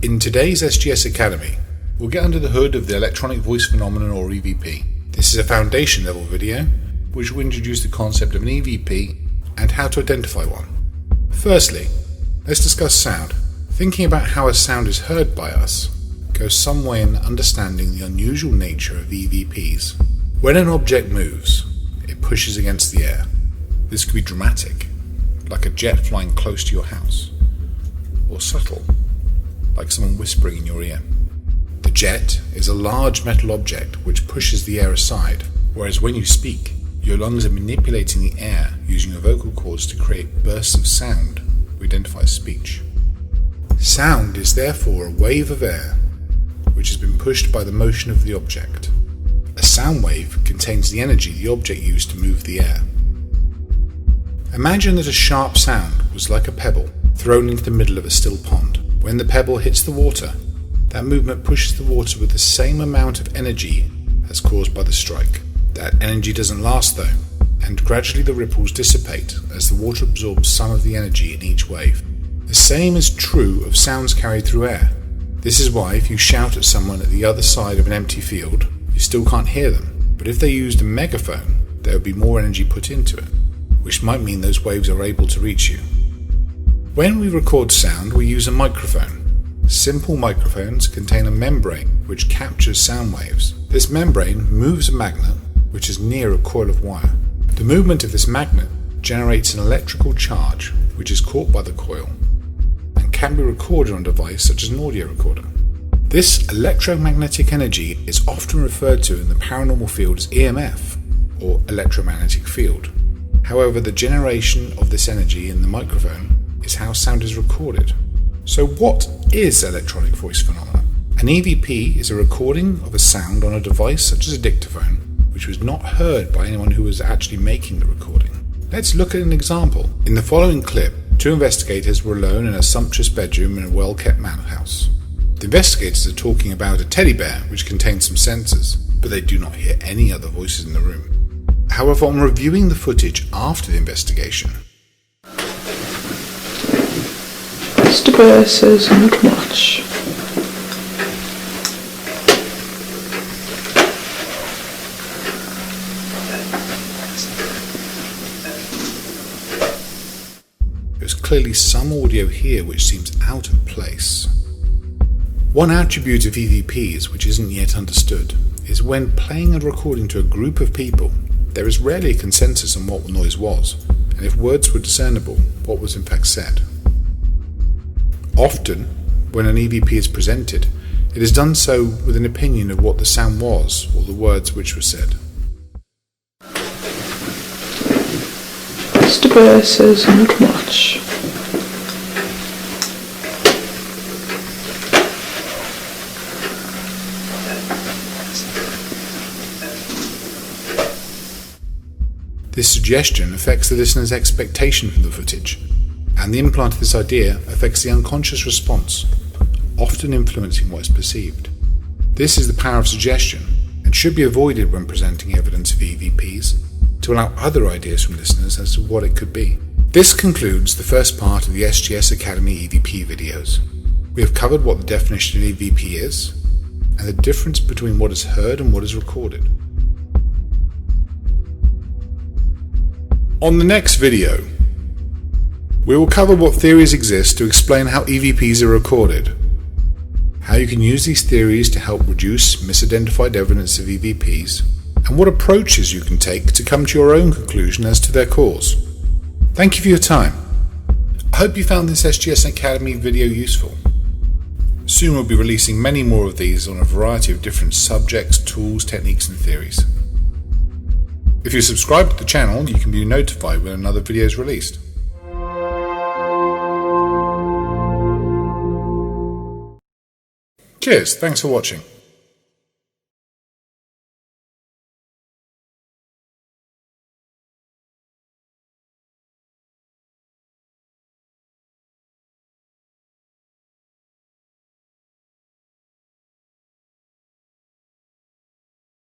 In today's SGS Academy, we'll get under the hood of the electronic voice phenomenon, or EVP. This is a foundation level video which will introduce the concept of an EVP and how to identify one. Firstly, let's discuss sound. Thinking about how a sound is heard by us goes some way in understanding the unusual nature of EVPs. When an object moves, it pushes against the air. This could be dramatic, like a jet flying close to your house, or subtle, like someone whispering in your ear. The jet is a large metal object which pushes the air aside, whereas when you speak, your lungs are manipulating the air using your vocal cords to create bursts of sound we identify as speech. Sound is therefore a wave of air which has been pushed by the motion of the object. A sound wave contains the energy the object used to move the air. Imagine that a sharp sound was like a pebble thrown into the middle of a still pond. When the pebble hits the water, that movement pushes the water with the same amount of energy as caused by the strike. That energy doesn't last though, and gradually the ripples dissipate as the water absorbs some of the energy in each wave. The same is true of sounds carried through air. This is why if you shout at someone at the other side of an empty field, you still can't hear them. But if they used a megaphone, there would be more energy put into it, which might mean those waves are able to reach you. When we record sound, we use a microphone. Simple microphones contain a membrane which captures sound waves. This membrane moves a magnet which is near a coil of wire. The movement of this magnet generates an electrical charge which is caught by the coil and can be recorded on a device such as an audio recorder. This electromagnetic energy is often referred to in the paranormal field as EMF, or electromagnetic field. However, the generation of this energy in the microphone is how sound is recorded. So what is electronic voice phenomena? An EVP is a recording of a sound on a device such as a dictaphone, which was not heard by anyone who was actually making the recording. Let's look at an example. In the following clip, two investigators were alone in a sumptuous bedroom in a well-kept manor house. The investigators are talking about a teddy bear which contains some sensors, but they do not hear any other voices in the room. However, on reviewing the footage after the investigation, Mr. Bear says not much. there's clearly some audio here which seems out of place. One attribute of EVPs which isn't yet understood is when playing and recording to a group of people, there is rarely a consensus on what the noise was, and if words were discernible, what was in fact said. Often, when an EVP is presented, it is done so with an opinion of what the sound was or the words which were said. Mr. Bear says not much. This suggestion affects the listener's expectation from the footage, and the implant of this idea affects the unconscious response, often influencing what is perceived. This is the power of suggestion, and should be avoided when presenting evidence of EVPs, to allow other ideas from listeners as to what it could be. This concludes the first part of the SGS Academy EVP videos. We have covered what the definition of EVP is, and the difference between what is heard and what is recorded. On the next video, we will cover what theories exist to explain how EVPs are recorded, how you can use these theories to help reduce misidentified evidence of EVPs, and what approaches you can take to come to your own conclusion as to their cause. Thank you for your time. I hope you found this SGS Academy video useful. Soon we'll be releasing many more of these on a variety of different subjects, tools, techniques and theories. If you subscribe to the channel, you can be notified when another video is released. Cheers, thanks for watching.